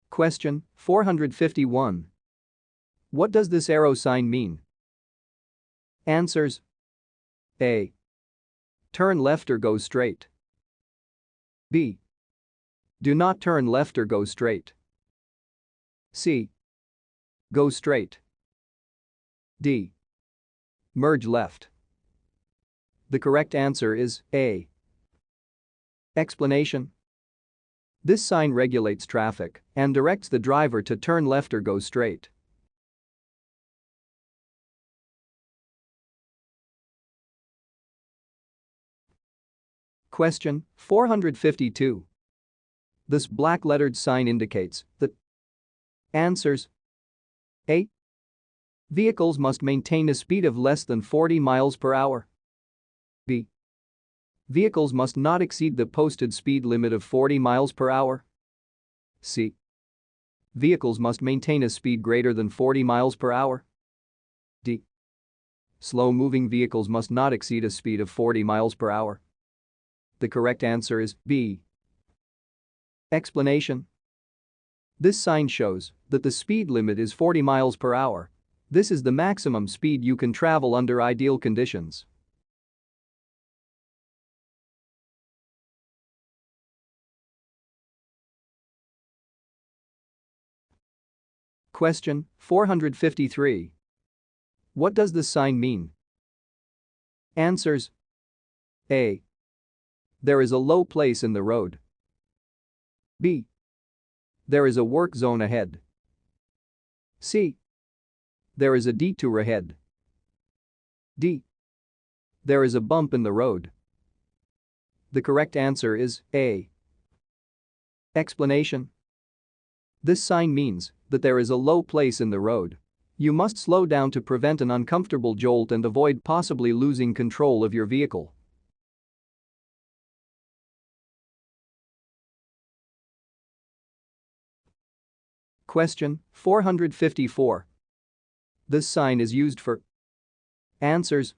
Question 451. What does this arrow sign mean? Answers: A. Turn left or go straight. B. Do not turn left or go straight. C. Go straight. D. Merge left. The correct answer is A. Explanation: this sign regulates traffic and directs the driver to turn left or go straight. Question 452. This black-lettered sign indicates that. Answers: A. Vehicles must maintain a speed of less than 40 miles per hour. B. Vehicles must not exceed the posted speed limit of 40 miles per hour. C. Vehicles must maintain a speed greater than 40 miles per hour. D. Slow-moving vehicles must not exceed a speed of 40 miles per hour. The correct answer is B. Explanation: this sign shows that the speed limit is 40 miles per hour. This is the maximum speed you can travel under ideal conditions. Question 453. What does this sign mean? Answers: A. There is a low place in the road. B. There is a work zone ahead. C. There is a detour ahead. D. There is a bump in the road. The correct answer is A. Explanation: this sign means that there is a low place in the road. You must slow down to prevent an uncomfortable jolt and avoid possibly losing control of your vehicle. Question 454. This sign is used for. Answers: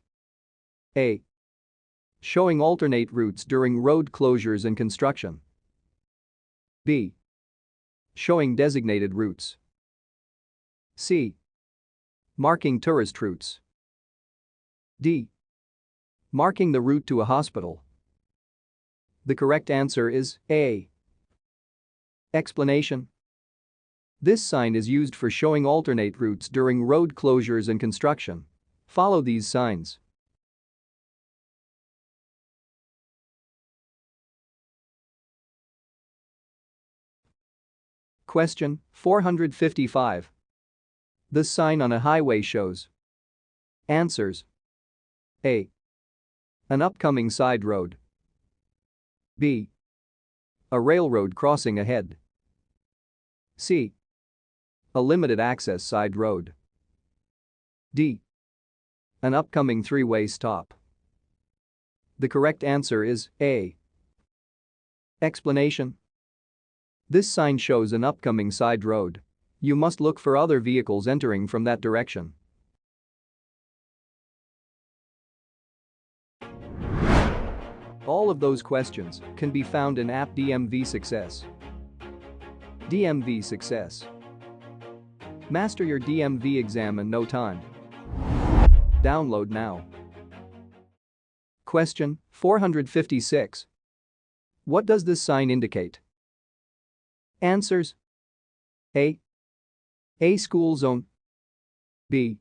A. Showing alternate routes during road closures and construction. B. Showing designated routes. C. Marking tourist routes. D. Marking the route to a hospital. The correct answer is A. Explanation: this sign is used for showing alternate routes during road closures and construction. Follow these signs. Question 455. This sign on a highway shows. Answers: A. An upcoming side road. B. A railroad crossing ahead. C. A limited access side road. D. An upcoming three-way stop. The correct answer is A. Explanation: this sign shows an upcoming side road. You must look for other vehicles entering from that direction. All of those questions can be found in app DMV Success. DMV Success. Master your DMV exam in no time. Download now. Question 456. What does this sign indicate? Answers: A. A school zone. B.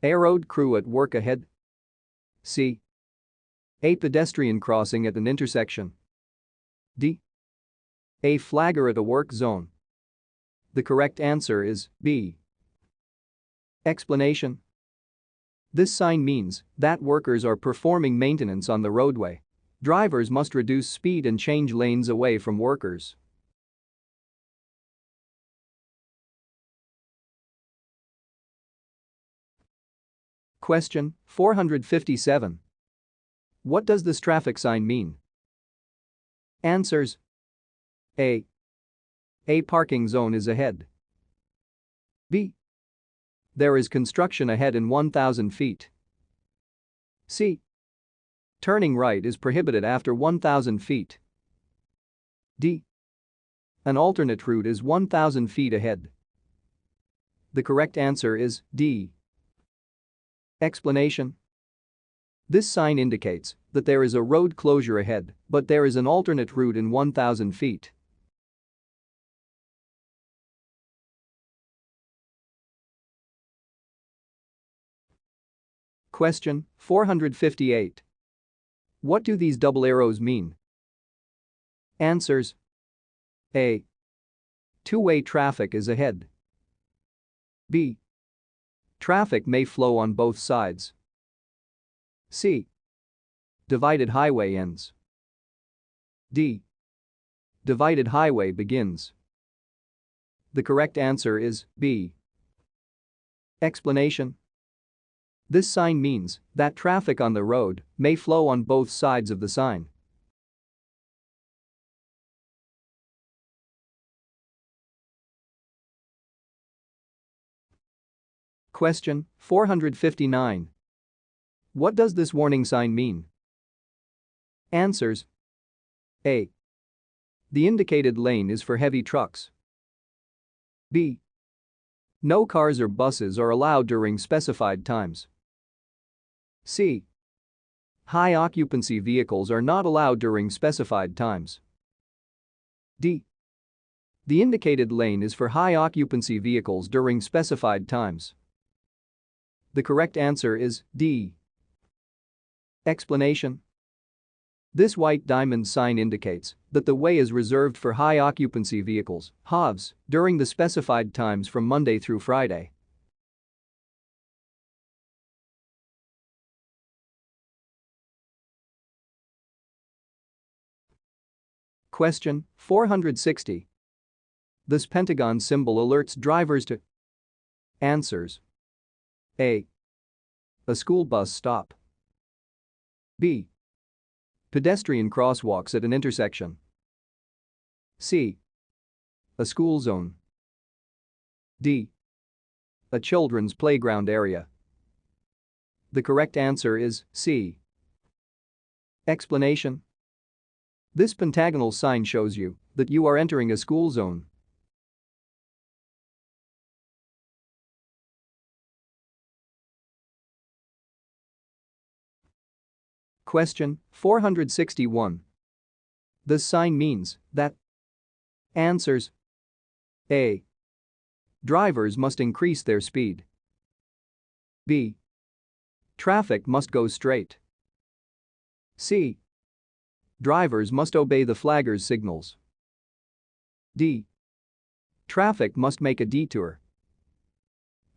A road crew at work ahead. C. A pedestrian crossing at an intersection. D. A flagger at a work zone. The correct answer is B. Explanation: this sign means that workers are performing maintenance on the roadway. Drivers must reduce speed and change lanes away from workers. Question 457. What does this traffic sign mean? Answers: A. A parking zone is ahead. B. There is construction ahead in 1,000 feet. C. Turning right is prohibited after 1,000 feet. D. An alternate route is 1,000 feet ahead. The correct answer is D. Explanation. This sign indicates that there is a road closure ahead, but there is an alternate route in 1,000 feet. Question 458. What do these double arrows mean? Answers. A. Two-way traffic is ahead. B. Traffic may flow on both sides. C. Divided highway ends. D. Divided highway begins. The correct answer is B. Explanation. This sign means that traffic on the road may flow on both sides of the sign. Question 459. What does this warning sign mean? Answers. A. The indicated lane is for heavy trucks. B. No cars or buses are allowed during specified times. C. High occupancy vehicles are not allowed during specified times. D. The indicated lane is for high occupancy vehicles during specified times. The correct answer is D. Explanation. This white diamond sign indicates that the way is reserved for high occupancy vehicles, HOVs, during the specified times from Monday through Friday. Question 460. This pentagon symbol alerts drivers to. Answers. A. A school bus stop. B. Pedestrian crosswalks at an intersection. C. A school zone. D. A children's playground area. The correct answer is C. Explanation. This pentagonal sign shows you that you are entering a school zone. Question 461. This sign means that. Answers. A. Drivers must increase their speed. B. Traffic must go straight. C. Drivers must obey the flagger's signals. D. Traffic must make a detour.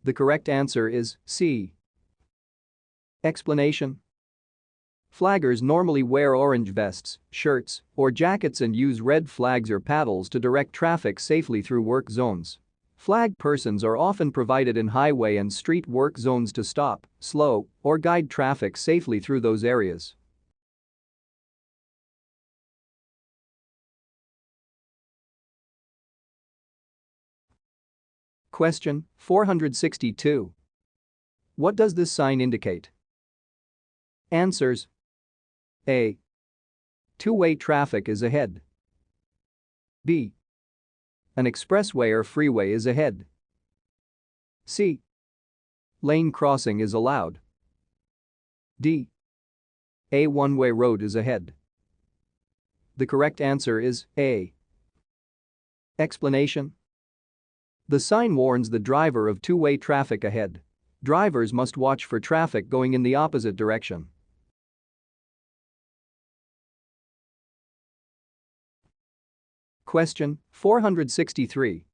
The correct answer is C. Explanation. Flaggers normally wear orange vests, shirts, or jackets and use red flags or paddles to direct traffic safely through work zones. Flag persons are often provided in highway and street work zones to stop, slow, or guide traffic safely through those areas. Question 462. What does this sign indicate? Answers. A. Two-way traffic is ahead. B. An expressway or freeway is ahead. C. Lane crossing is allowed. D. A one-way road is ahead. The correct answer is A. Explanation. The sign warns the driver of two-way traffic ahead. Drivers must watch for traffic going in the opposite direction. Question 463.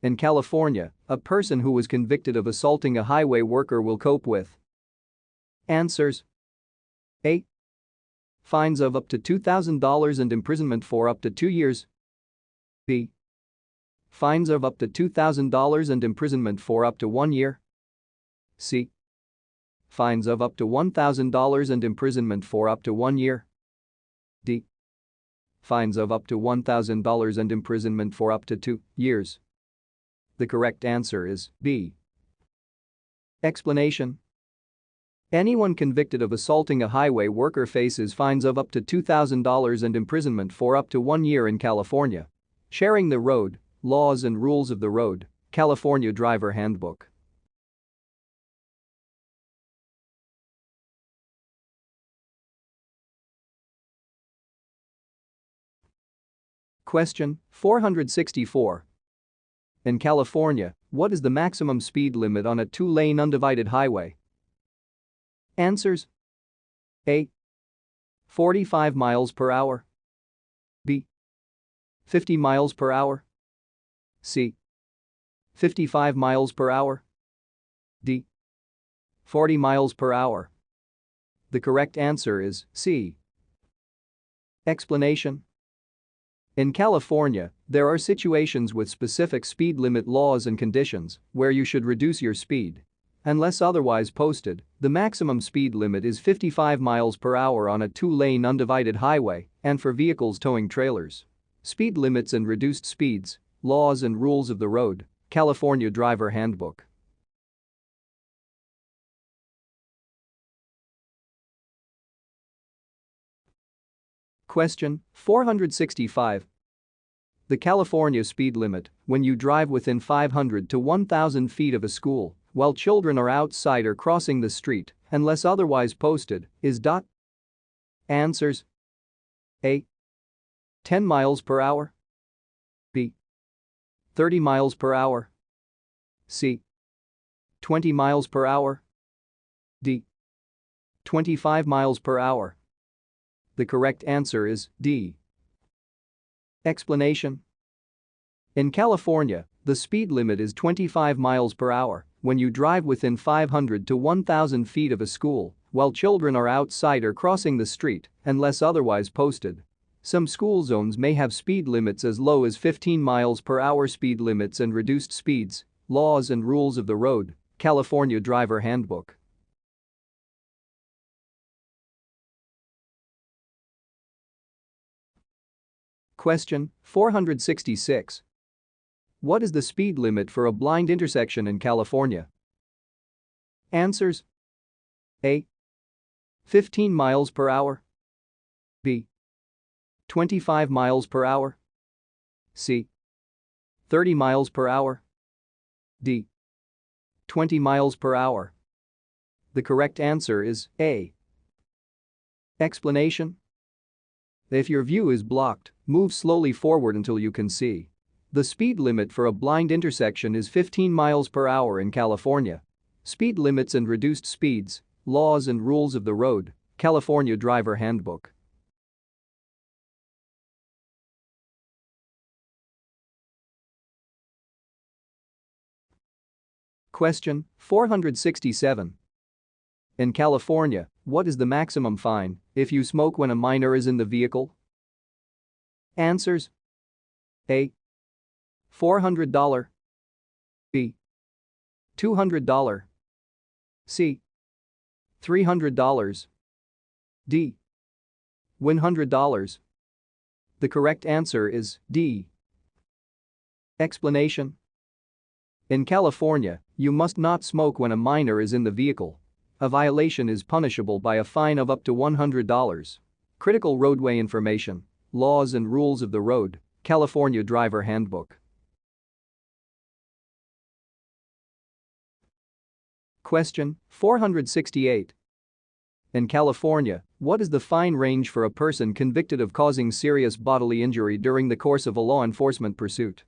In California, a person who was convicted of assaulting a highway worker will cope with. Answers. A. Fines of up to $2,000 and imprisonment for up to 2 years. B. Fines of up to $2,000 and imprisonment for up to 1 year. C. Fines of up to $1,000 and imprisonment for up to 1 year. D. Fines of up to $1,000 and imprisonment for up to 2 years. The correct answer is B. Explanation. Anyone convicted of assaulting a highway worker faces fines of up to $2,000 and imprisonment for up to 1 year in California. Sharing the road, laws and rules of the road, California Driver Handbook. Question 464. In California, what is the maximum speed limit on a two-lane undivided highway? Answers: A. 45 miles per hour. B. 50 miles per hour. C. 55 miles per hour. D. 40 miles per hour. The correct answer is C. Explanation: in California, there are situations with specific speed limit laws and conditions where you should reduce your speed. Unless otherwise posted, the maximum speed limit is 55 miles per hour on a two-lane undivided highway and for vehicles towing trailers. Speed limits and reduced speeds, laws and rules of the road, California Driver Handbook. Question 465. The California speed limit when you drive within 500 to 1,000 feet of a school while children are outside or crossing the street, unless otherwise posted, is. Answers: A. 10 miles per hour. B. 30 miles per hour. C. 20 miles per hour. D. 25 miles per hour. The correct answer is D. Explanation: in California, the speed limit is 25 miles per hour when you drive within 500 to 1,000 feet of a school while children are outside or crossing the street, unless otherwise posted. Some school zones may have speed limits as low as 15 miles per hour. Speed limits and reduced speeds, laws and rules of the road, California Driver Handbook. Question 466. What is the speed limit for a blind intersection in California? Answers: A. 15 miles per hour. B. 25 miles per hour. C. 30 miles per hour. D. 20 miles per hour. The correct answer is A. Explanation: if your view is blocked, move slowly forward until you can see. The speed limit for a blind intersection is 15 miles per hour in California. Speed limits and reduced speeds, laws and rules of the road, California Driver Handbook. Question 467. In California, what is the maximum fine if you smoke when a minor is in the vehicle? Answers: A. $400. B. $200. C. $300. D. $100. The correct answer is D. Explanation: in California, you must not smoke when a minor is in the vehicle. A violation is punishable by a fine of up to $100. Critical roadway information, laws and rules of the road, California Driver Handbook. Question 468. In California, what is the fine range for a person convicted of causing serious bodily injury during the course of a law enforcement pursuit?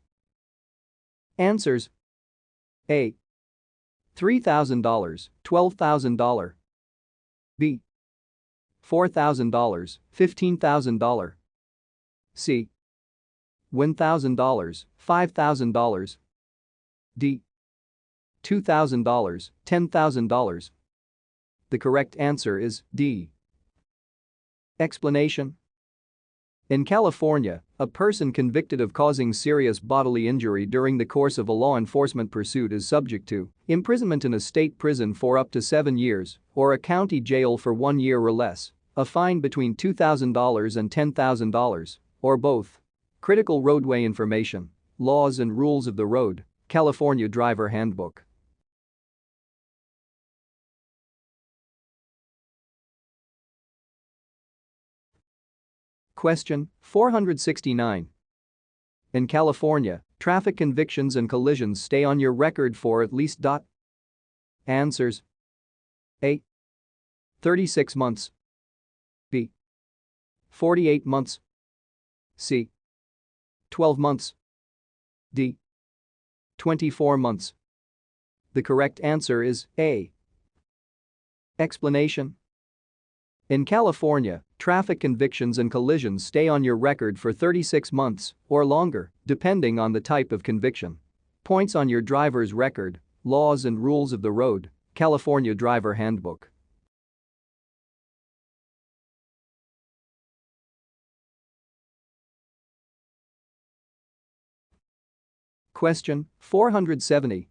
Answers: A. $3,000, $12,000. B. $4,000, $15,000. C. $1,000, $5,000. D. $2,000, $10,000. The correct answer is D. Explanation: in California, a person convicted of causing serious bodily injury during the course of a law enforcement pursuit is subject to imprisonment in a state prison for up to 7 years or a county jail for 1 year or less, a fine between $2,000 and $10,000, or both. Critical roadway information, laws and rules of the road, California Driver Handbook. Question 469. In California, traffic convictions and collisions stay on your record for at least. Answers: A. 36 months. B. 48 months. C. 12 months. D. 24 months. The correct answer is A. Explanation: in California, traffic convictions and collisions stay on your record for 36 months or longer, depending on the type of conviction. Points on your driver's record, laws and rules of the road, California Driver Handbook. Question 470.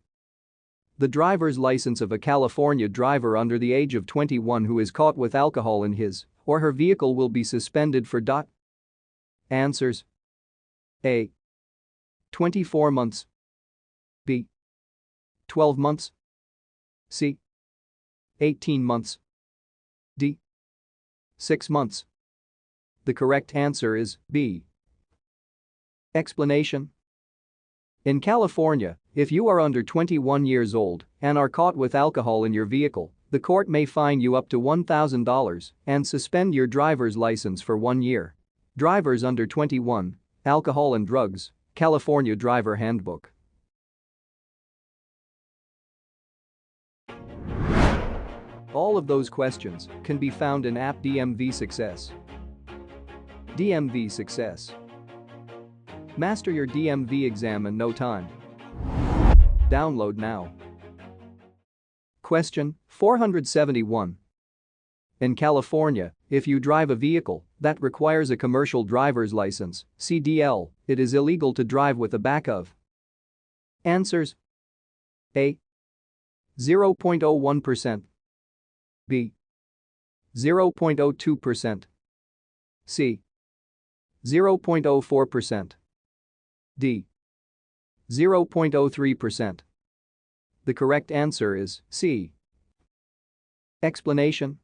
The driver's license of a California driver under the age of 21 who is caught with alcohol in his or her vehicle will be suspended for. Answers: A. 24 months. B. 12 months. C. 18 months. D. 6 months. The correct answer is B. Explanation: in California, if you are under 21 years old and are caught with alcohol in your vehicle, the court may fine you up to $1,000 and suspend your driver's license for 1 year. Drivers under 21, alcohol and drugs, California Driver Handbook. All of those questions can be found in app DMV Success. DMV Success. Master your DMV exam in no time. Download now. Question 471. In California, if you drive a vehicle that requires a commercial driver's license, CDL, it is illegal to drive with a back of. Answers: A. 0.01%. B. 0.02%. C. 0.04%. D. 0.03%. The correct answer is C. Explanation: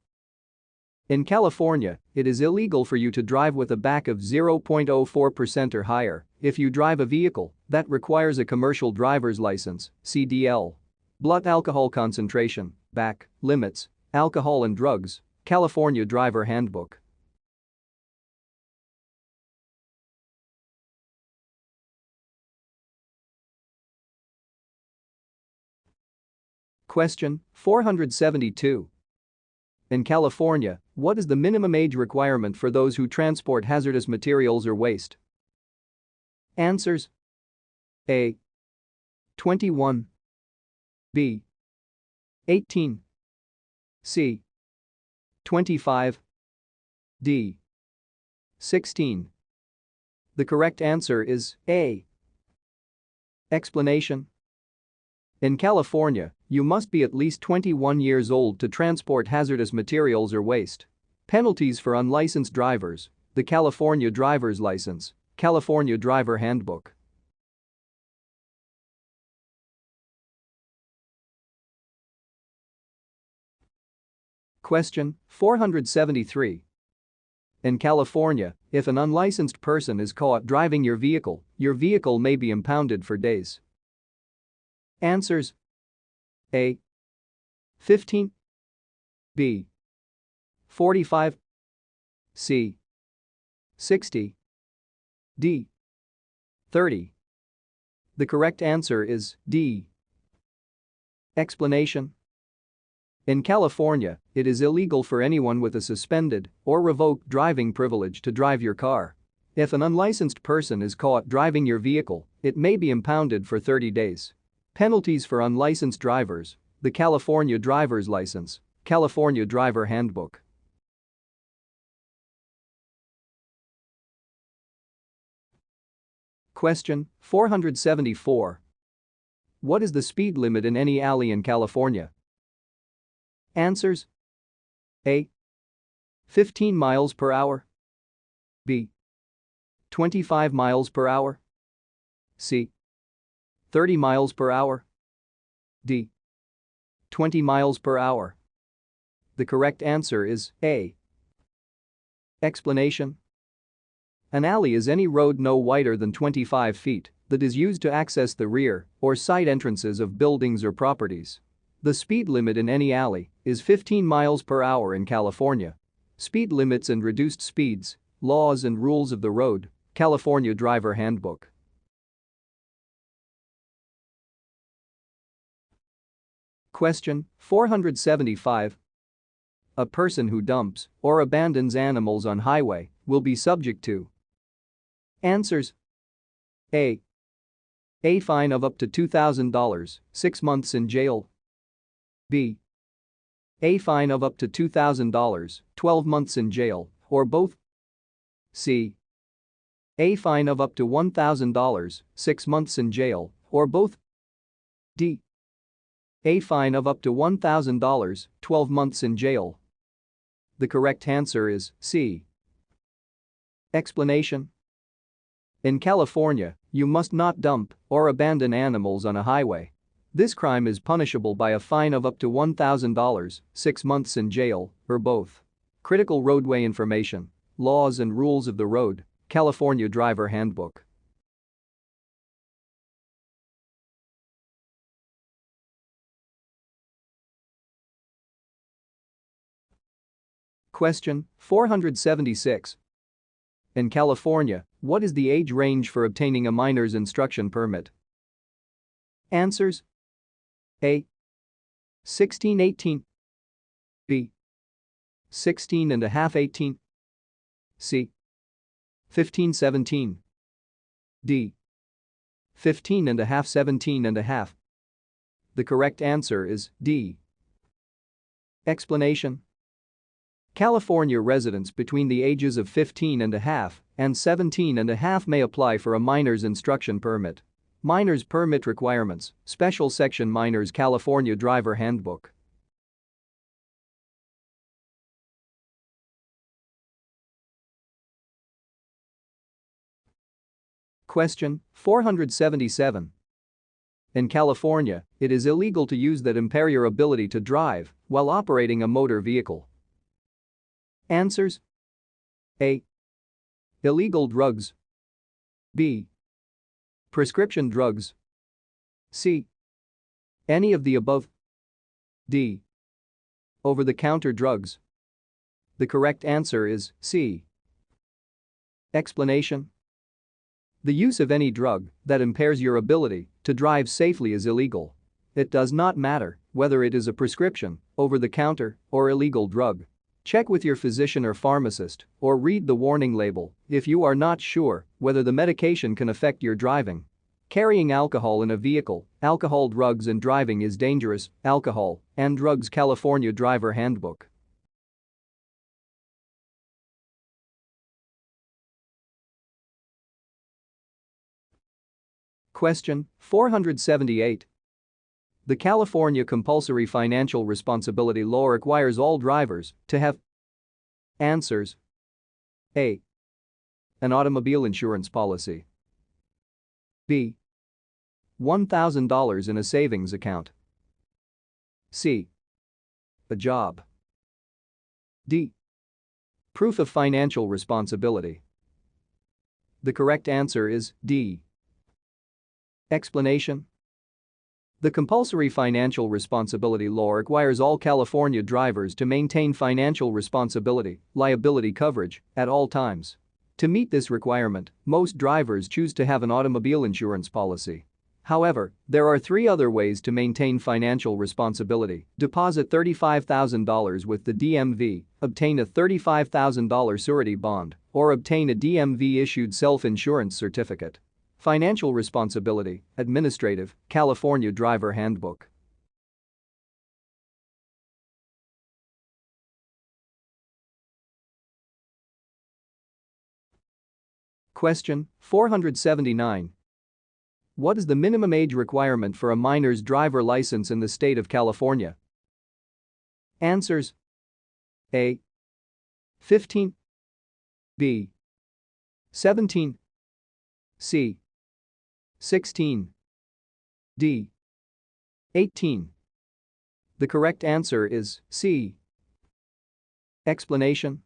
in California, it is illegal for you to drive with a back of 0.04% or higher if you drive a vehicle that requires a commercial driver's license, CDL. Blood alcohol concentration, back, limits, alcohol and drugs, California Driver Handbook. Question 472. In California, what is the minimum age requirement for those who transport hazardous materials or waste? Answers: A. 21. B. 18. C. 25. D. 16. The correct answer is A. Explanation: in California, you must be at least 21 years old to transport hazardous materials or waste. Penalties for unlicensed drivers, the California Driver's License, California Driver Handbook. Question 473. In California, if an unlicensed person is caught driving your vehicle may be impounded for days. Answers: A. 15. B. 45. C. 60. D. 30. The correct answer is D. Explanation: in California, it is illegal for anyone with a suspended or revoked driving privilege to drive your car. If an unlicensed person is caught driving your vehicle, it may be impounded for 30 days. Penalties for unlicensed drivers, the California Driver's License, California Driver Handbook. Question 474. What is the speed limit in any alley in California? Answers: A. 15 miles per hour. B. 25 miles per hour. C. 30 miles per hour. D. 20 miles per hour. The correct answer is A. Explanation: An alley is any road no wider than 25 feet that is used to access the rear or side entrances of buildings or properties. The speed limit in any alley is 15 miles per hour in California. Speed limits and reduced speeds, laws and rules of the road, California Driver Handbook. Question 475. A person who dumps or abandons animals on highway will be subject to. Answers: A fine of up to $2,000, 6 months in jail. B. A fine of up to $2,000, 12 months in jail, or both. C. A fine of up to $1,000, 6 months in jail, or both. D. A fine of up to $1,000, 12 months in jail. The correct answer is C. Explanation: in California, you must not dump or abandon animals on a highway. This crime is punishable by a fine of up to $1,000, 6 months in jail, or both. Critical roadway information, laws and rules of the road, California Driver Handbook. Question 476. In California, what is the age range for obtaining a minor's instruction permit? Answers: A. 16-18. B. 16 and a half 18. C. 15-17. D. 15 and a half 17 and a half. The correct answer is D. Explanation: California residents between the ages of 15 and a half and 17 and a half may apply for a minor's instruction permit. Minor's permit requirements, Special Section Minors California Driver Handbook. Question 477. In California, it is illegal to use that impair your ability to drive while operating a motor vehicle. Answers: A. Illegal drugs. B. Prescription drugs. C. Any of the above. D. Over-the-counter drugs. The correct answer is C. Explanation: the use of any drug that impairs your ability to drive safely is illegal. It does not matter whether it is a prescription, over-the-counter, or illegal drug. Check with your physician or pharmacist or read the warning label if you are not sure whether the medication can affect your driving. Carrying alcohol in a vehicle, alcohol, drugs and driving is dangerous, Alcohol and Drugs California Driver Handbook. Question 478. The California Compulsory Financial Responsibility Law requires all drivers to have. Answers: A. An automobile insurance policy. B. $1,000 in a savings account. C. A job. D. Proof of financial responsibility. The correct answer is D. Explanation: the Compulsory Financial Responsibility Law requires all California drivers to maintain financial responsibility, liability coverage, at all times. To meet this requirement, most drivers choose to have an automobile insurance policy. However, there are 3 other ways to maintain financial responsibility: deposit $35,000 with the DMV, obtain a $35,000 surety bond, or obtain a DMV-issued self-insurance certificate. Financial Responsibility, Administrative, California Driver Handbook. Question 479. What is the minimum age requirement for a minor's driver license in the state of California? Answers: A. 15. B. 17. C. 16. D. 18. The correct answer is C. Explanation: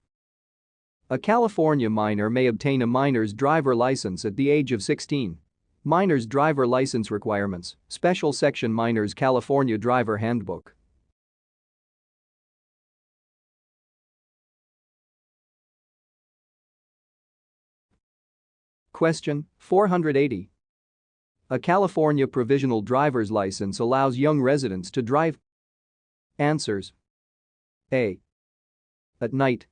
A California minor may obtain a minor's driver license at the age of 16. Minor's driver license requirements, Special Section Minor's California Driver Handbook. Question 480. A California provisional driver's license allows young residents to drive. Answers: A. At night.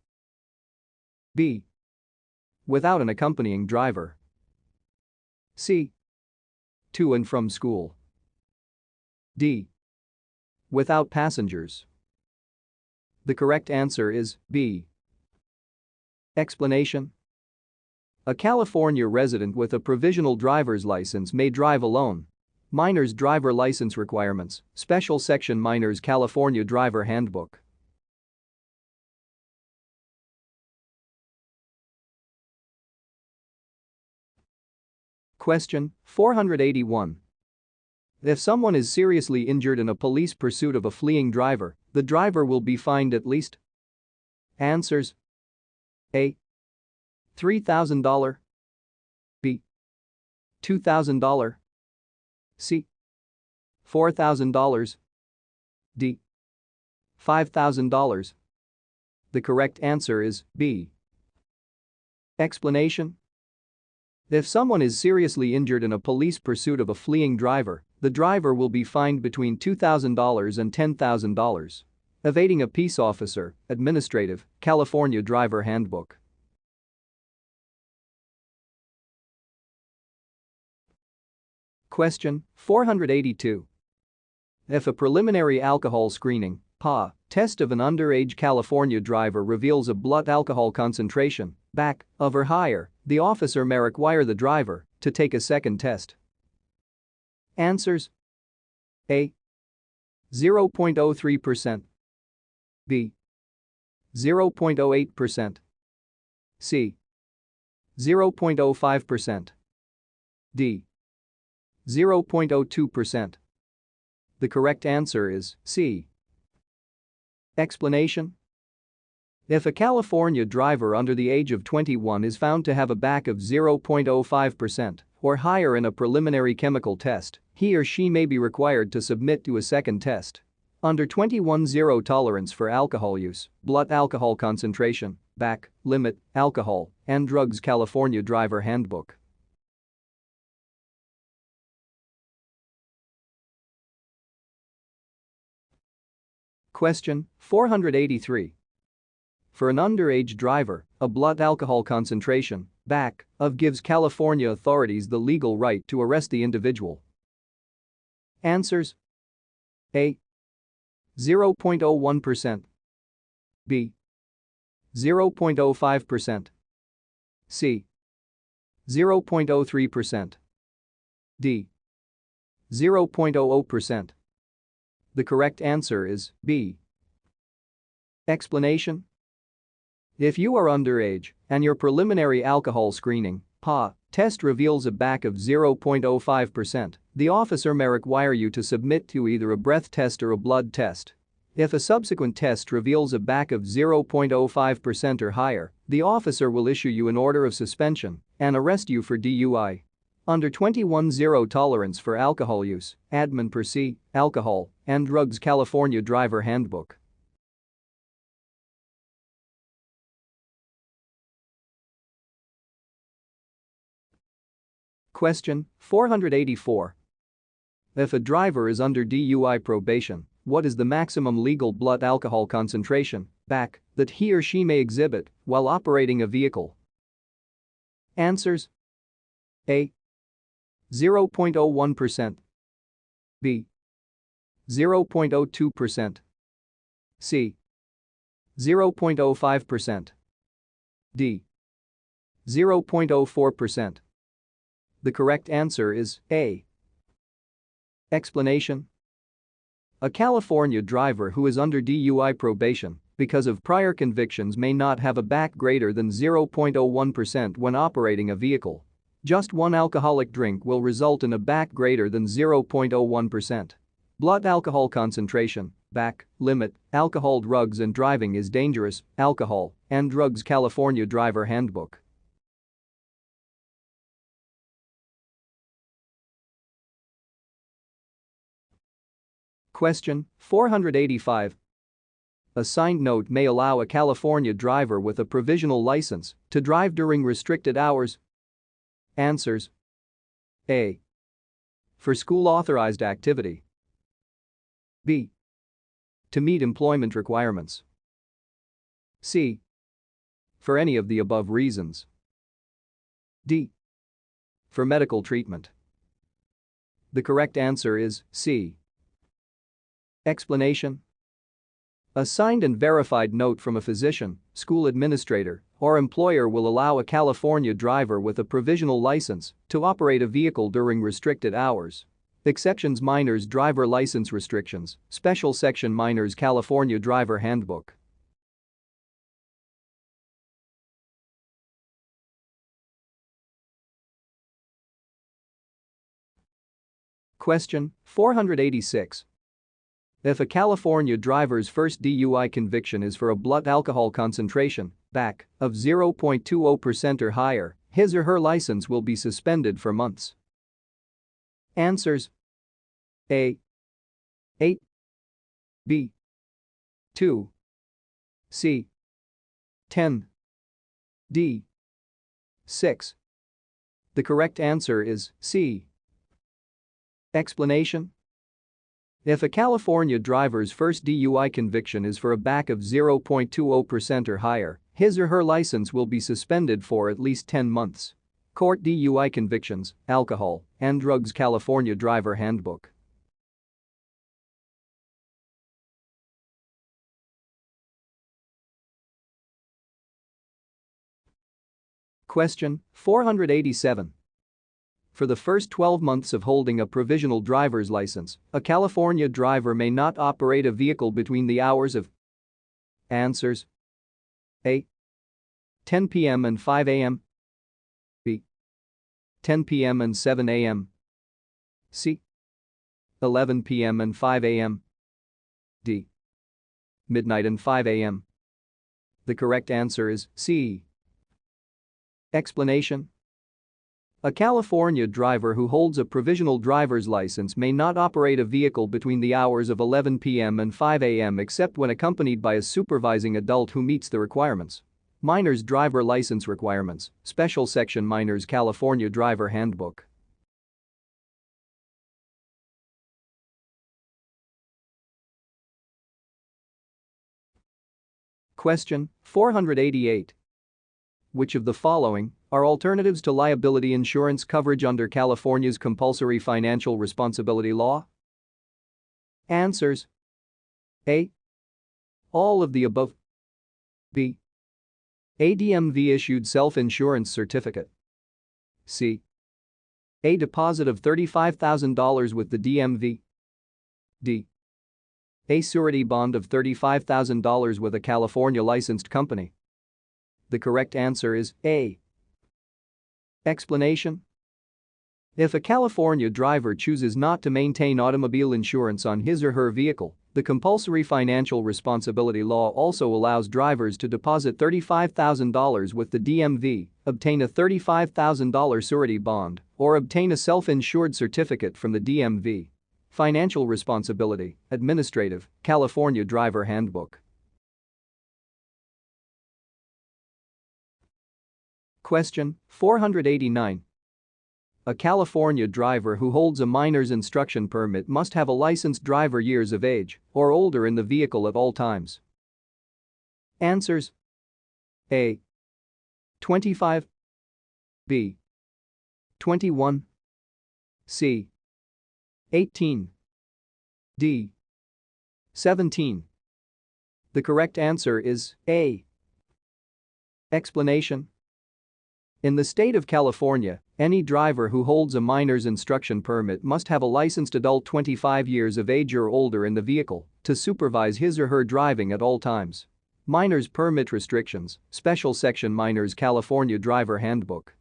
B. Without an accompanying driver. C. To and from school. D. Without passengers. The correct answer is B. Explanation: a California resident with a provisional driver's license may drive alone. Minor's driver license requirements, Special Section Minor's California Driver Handbook. Question 481. If someone is seriously injured in a police pursuit of a fleeing driver, the driver will be fined at least. Answers: A. $3,000. B. $2,000. C. $4,000. D. $5,000. The correct answer is B. Explanation: if someone is seriously injured in a police pursuit of a fleeing driver, the driver will be fined between $2,000 and $10,000. Evading a peace officer, Administrative, California Driver Handbook. Question 482. If a preliminary alcohol screening (PA) test of an underage California driver reveals a blood alcohol concentration back of or higher, the officer may require the driver to take a second test. Answers: A. 0.03%. B. 0.08%. C. 0.05%. D. 0.02%. The correct answer is C. Explanation: if a California driver under the age of 21 is found to have a BAC of 0.05% or higher in a preliminary chemical test, he or she may be required to submit to a second test. Under 21, zero tolerance for alcohol use, blood alcohol concentration, BAC, limit, alcohol, and drugs California Driver Handbook. Question 483. For an underage driver, a blood alcohol concentration, BAC, of gives California authorities the legal right to arrest the individual. Answers: A. 0.01%. B. 0.05%. C. 0.03%. D. 0.00%. The correct answer is B. Explanation: if you are underage and your preliminary alcohol screening (PA) test reveals a BAC of 0.05%, the officer may require you to submit to either a breath test or a blood test. If a subsequent test reveals a BAC of 0.05% or higher, the officer will issue you an order of suspension and arrest you for DUI. Under 21, zero tolerance for alcohol use, Admin per C, Alcohol and Drugs California Driver Handbook. Question 484. If a driver is under DUI probation, what is the maximum legal blood alcohol concentration, BAC, that he or she may exhibit while operating a vehicle? Answers: A. 0.01%. B. 0.02%. C. 0.05%. D. 0.04%. The correct answer is A. Explanation: a California driver who is under DUI probation because of prior convictions may not have a BAC greater than 0.01% when operating a vehicle. Just one alcoholic drink will result in a BAC greater than 0.01%. Blood alcohol concentration, Back, limit, alcohol, drugs and driving is dangerous, alcohol and drugs California Driver Handbook. Question 485. A signed note may allow a California driver with a provisional license to drive during restricted hours. Answers: A. For school-authorized activity. B. To meet employment requirements. C. For any of the above reasons. D. For medical treatment. The correct answer is C. Explanation: a signed and verified note from a physician, school administrator, or employer will allow a California driver with a provisional license to operate a vehicle during restricted hours. Exceptions: minors driver license restrictions, Special Section Minors California Driver Handbook. Question 486. If a California driver's first DUI conviction is for a blood alcohol concentration (BAC) of 0.20% or higher, his or her license will be suspended for months. Answers: A. 8. B. 2. C. 10. D. 6. The correct answer is C. Explanation: if a California driver's first DUI conviction is for a BAC of 0.20% or higher, his or her license will be suspended for at least 10 months. Court DUI convictions, alcohol and drugs California Driver Handbook. Question 487. For the first 12 months of holding a provisional driver's license, a California driver may not operate a vehicle between the hours of. Answers: A. 10 p.m. and 5 a.m. B. 10 p.m. and 7 a.m. C. 11 p.m. and 5 a.m. D. Midnight and 5 a.m. The correct answer is C. Explanation: a California driver who holds a provisional driver's license may not operate a vehicle between the hours of 11 p.m. and 5 a.m. except when accompanied by a supervising adult who meets the requirements. Minors driver license requirements, Special Section Minors California Driver Handbook. Question 488. Which of the following are alternatives to liability insurance coverage under California's compulsory financial responsibility law? Answers: A. All of the above. B. A DMV issued self-insurance certificate. C. A deposit of $35,000 with the DMV. D. A surety bond of $35,000 with a California licensed company. The correct answer is A. Explanation: if a California driver chooses not to maintain automobile insurance on his or her vehicle, the compulsory financial responsibility law also allows drivers to deposit $35,000 with the DMV, obtain a $35,000 surety bond, or obtain a self-insured certificate from the DMV. Financial Responsibility, Administrative, California Driver Handbook. Question 489. A California driver who holds a minor's instruction permit must have a licensed driver years of age or older in the vehicle at all times. Answers: A. 25. B. 21. C. 18. D. 17. The correct answer is A. Explanation: in the state of California, any driver who holds a minor's instruction permit must have a licensed adult 25 years of age or older in the vehicle to supervise his or her driving at all times. Minor's permit restrictions, Special Section Minors California Driver Handbook.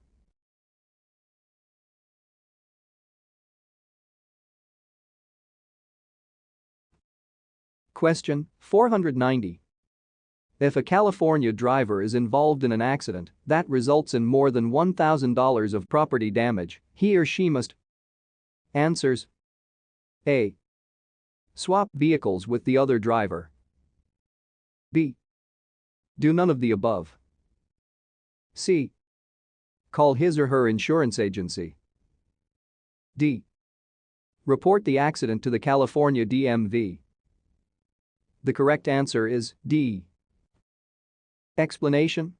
Question 490. If a California driver is involved in an accident that results in more than $1,000 of property damage, he or she must. Answers: A. Swap vehicles with the other driver. B. Do none of the above. C. Call his or her insurance agency. D. Report the accident to the California DMV. The correct answer is D. Explanation: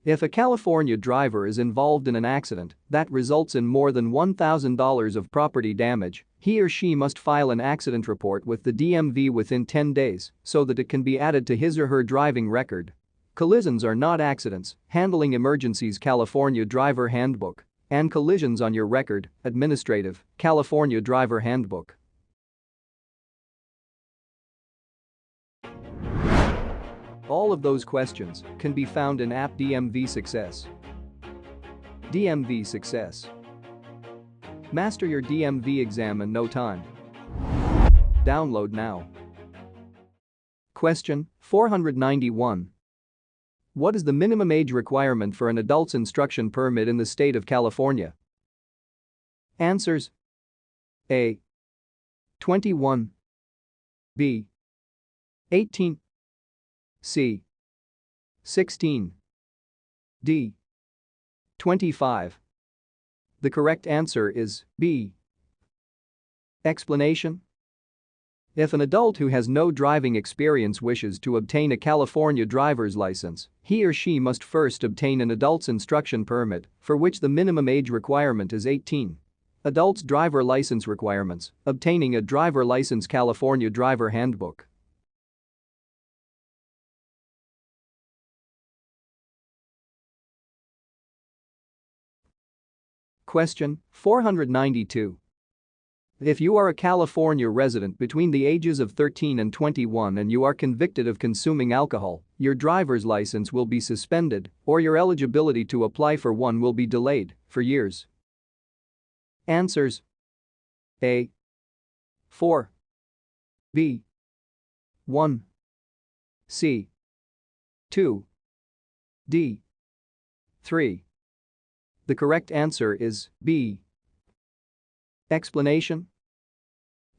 if a California driver is involved in an accident that results in more than $1,000 of property damage, he or she must file an accident report with the DMV within 10 days so that it can be added to his or her driving record. Collisions are not accidents. Handling emergencies, California Driver Handbook, and collisions on your record, administrative, California Driver Handbook. All of those questions can be found in app DMV Success. DMV Success. Master your DMV exam in no time. Download now. Question 491. What is the minimum age requirement for an adult's instruction permit in the state of California? Answers: A. 21. B. 18. C. 16. D. 25. The correct answer is B. Explanation: if an adult who has no driving experience wishes to obtain a California driver's license, he or she must first obtain an adult's instruction permit, for which the minimum age requirement is 18. Adult's driver license requirements: obtaining a driver license, California Driver Handbook. Question 492. If you are a California resident between the ages of 13 and 21 and you are convicted of consuming alcohol, your driver's license will be suspended or your eligibility to apply for one will be delayed for years. Answers: A. 4. B. 1. C. 2. D. 3. The correct answer is B. Explanation: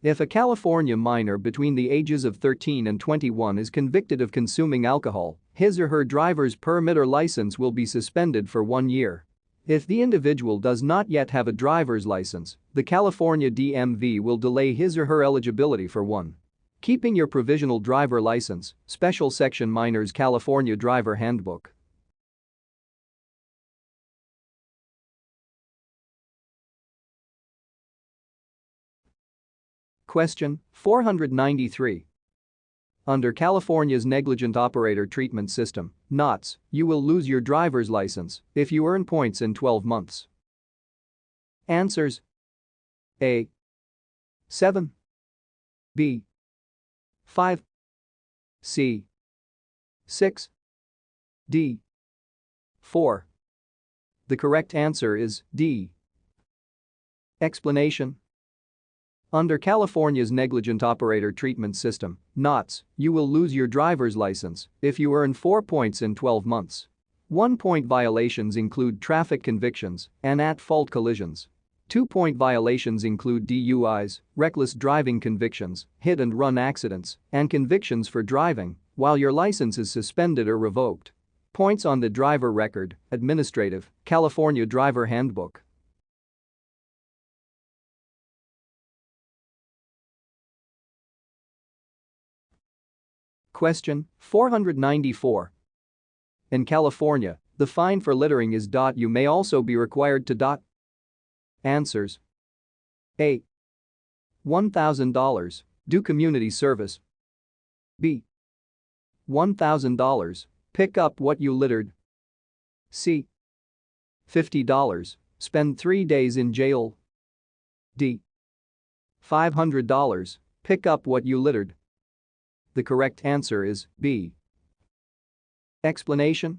if a California minor between the ages of 13 and 21 is convicted of consuming alcohol, his or her driver's permit or license will be suspended for 1 year. If the individual does not yet have a driver's license, the California DMV will delay his or her eligibility for one. Keeping your provisional driver license, Special Section Minors, California Driver Handbook. Question 493. Under California's Negligent Operator Treatment System, NOTS, you will lose your driver's license if you earn points in 12 months. Answers: A. 7. B. 5. C. 6. D. 4. The correct answer is D. Explanation: under California's Negligent Operator Treatment System, NOTS, you will lose your driver's license if you earn 4 points in 12 months. 1-point violations include traffic convictions and at-fault collisions. 2-point violations include DUIs, reckless driving convictions, hit-and-run accidents, and convictions for driving while your license is suspended or revoked. Points on the driver record, administrative, California Driver Handbook. Question 494. In California, the fine for littering is. You may also be required to. Answers: A. $1,000. Do community service. B. $1,000. Pick up what you littered. C. $50. Spend 3 days in jail. D. $500. Pick up what you littered. The correct answer is B. Explanation: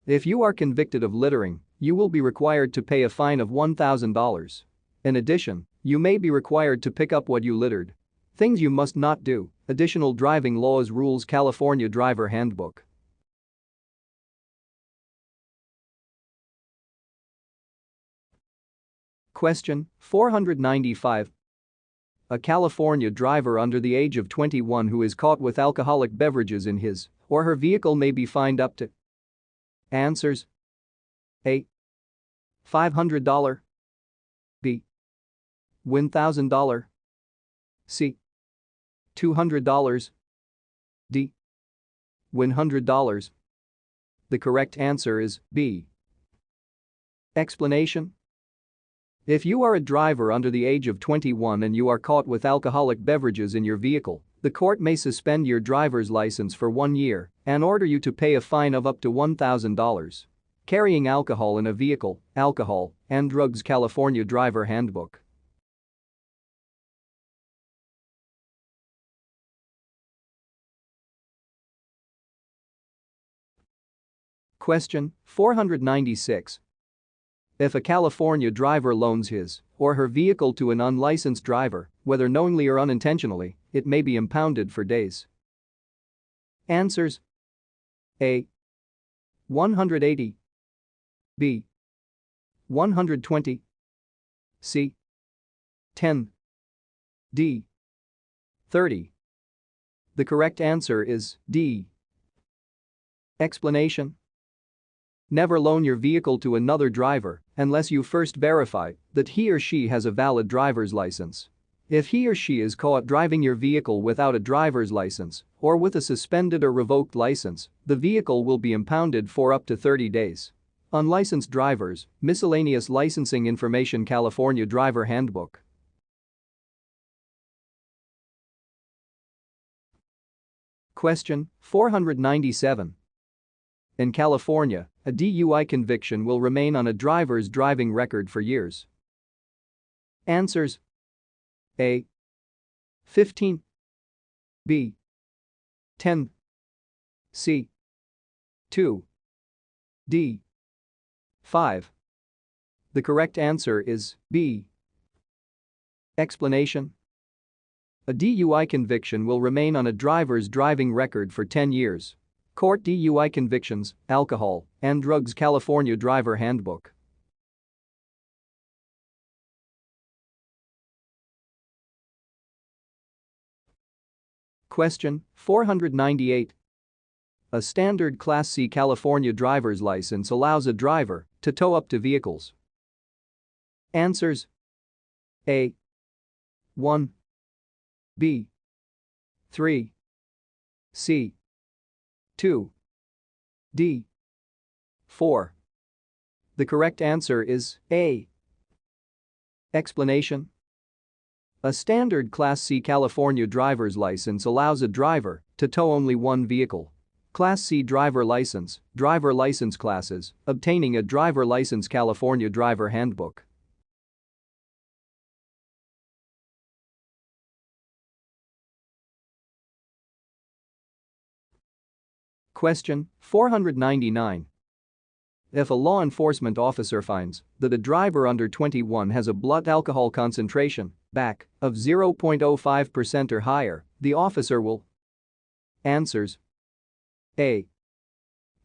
if you are convicted of littering, you will be required to pay a fine of $1,000. In addition, you may be required to pick up what you littered. Things you must not do. Additional driving laws rules California Driver Handbook. Question 495. A California driver under the age of 21 who is caught with alcoholic beverages in his or her vehicle may be fined up to. Answers: A. $500. B. $1,000. C. $200. D. $100. The correct answer is B. Explanation: if you are a driver under the age of 21 and you are caught with alcoholic beverages in your vehicle, the court may suspend your driver's license for 1 year and order you to pay a fine of up to $1,000. Carrying alcohol in a vehicle, Alcohol and Drugs California Driver Handbook. Question 496. If a California driver loans his or her vehicle to an unlicensed driver, whether knowingly or unintentionally, it may be impounded for days. Answers: A. 180. B. 120. C. 10. D. 30. The correct answer is D. Explanation: never loan your vehicle to another driver unless you first verify that he or she has a valid driver's license. If he or she is caught driving your vehicle without a driver's license or with a suspended or revoked license, the vehicle will be impounded for up to 30 days. Unlicensed drivers, Miscellaneous Licensing Information California Driver Handbook. Question 497. In California, a DUI conviction will remain on a driver's driving record for years. Answers: A. 15. B. 10. C. 2. D. 5. The correct answer is B. Explanation: a DUI conviction will remain on a driver's driving record for 10 years. Court DUI Convictions, Alcohol and Drugs California Driver Handbook. Question 498. A standard Class C California driver's license allows a driver to tow up to vehicles. Answers: A. 1. B. 3. C. 2. D. 4. The correct answer is A. Explanation: a standard Class C California driver's license allows a driver to tow only one vehicle. Class C driver license classes, obtaining a driver license California Driver Handbook. Question 499. If a law enforcement officer finds that a driver under 21 has a blood alcohol concentration (BAC) of 0.05% or higher, the officer will. Answers: A.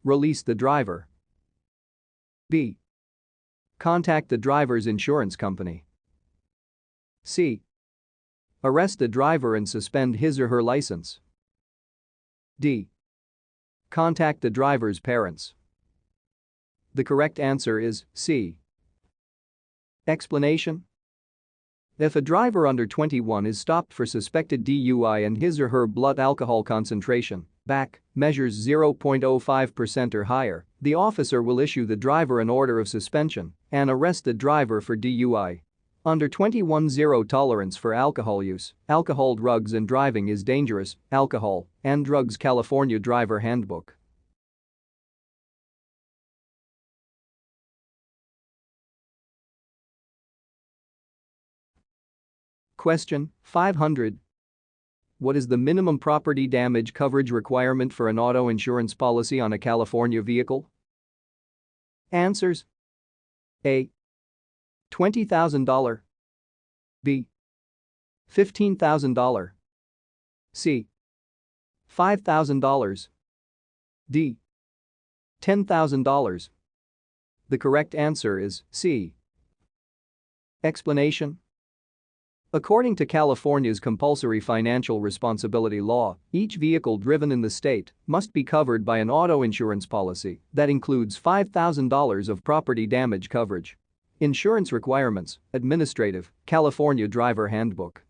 Release the driver. B. Contact the driver's insurance company. C. Arrest the driver and suspend his or her license. D. Contact the driver's parents. The correct answer is C. Explanation: if a driver under 21 is stopped for suspected DUI and his or her blood alcohol concentration (BAC) measures 0.05% or higher, the officer will issue the driver an order of suspension and arrest the driver for DUI. Under 21, zero tolerance for alcohol use. Alcohol, drugs and driving is dangerous. Alcohol and Drugs California Driver Handbook. Question 500. What is the minimum property damage coverage requirement for an auto insurance policy on a California vehicle? Answers: A. $20,000. B. $15,000. C. $5,000. D. $10,000. The correct answer is C. Explanation. According to California's compulsory financial responsibility law, each vehicle driven in the state must be covered by an auto insurance policy that includes $5,000 of property damage coverage. Insurance requirements, administrative, California Driver Handbook.